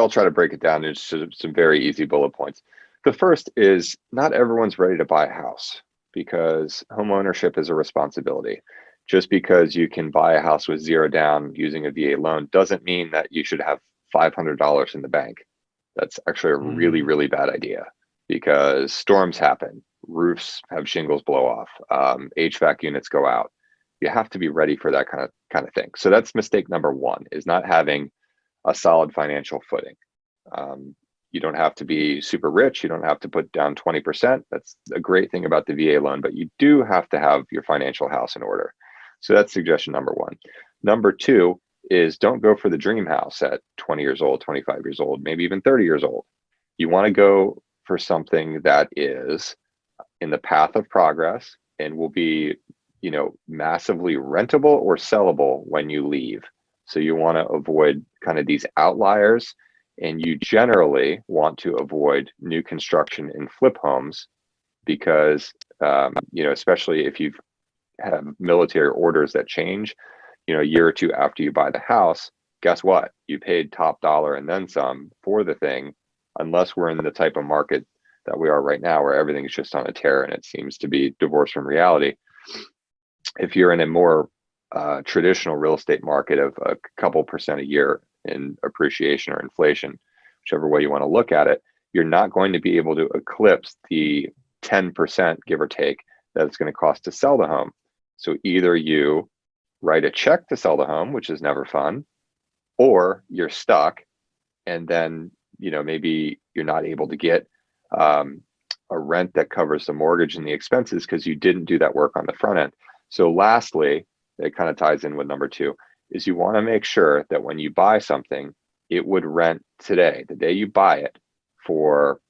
I'll try to break it down into some very easy bullet points. The first is not everyone's ready to buy a house because home ownership is a responsibility. Just because you can buy a house with zero down using a VA loan doesn't mean that you should have $500 in the bank. That's actually a really, really bad idea because storms happen, roofs have shingles blow off, HVAC units go out. You have to be ready for that kind of thing. So that's mistake number one, is not having a solid financial footing. You don't have to be super rich. You don't have to put down 20%. That's a great thing about the VA loan, but you do have to have your financial house in order. So that's suggestion number one. Number two is don't go for the dream house at 20 years old, 25 years old, maybe even 30 years old. You want to go for something that is in the path of progress and will be, massively rentable or sellable when you leave. So you want to avoid kind of these outliers, and you generally want to avoid new construction and flip homes because, especially if you've have military orders that change, a year or two after you buy the house, guess what? You paid top dollar and then some for the thing, unless we're in the type of market that we are right now where everything's just on a tear and it seems to be divorced from reality. If you're in a more traditional real estate market of a couple percent a year in appreciation or inflation, whichever way you want to look at it, you're not going to be able to eclipse the 10%, give or take, that it's going to cost to sell the home. So either you write a check to sell the home, which is never fun, or you're stuck, and then maybe you're not able to get a rent that covers the mortgage and the expenses because you didn't do that work on the front end. So lastly, it kind of ties in with number two, is you want to make sure that when you buy something, it would rent today, the day you buy it, for,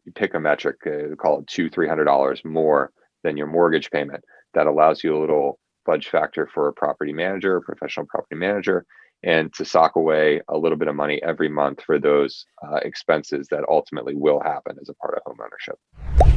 you pick a metric, call it $200-300 more than your mortgage payment. That allows you a little fudge factor for a property manager, a professional property manager, and to sock away a little bit of money every month for those expenses that ultimately will happen as a part of home ownership.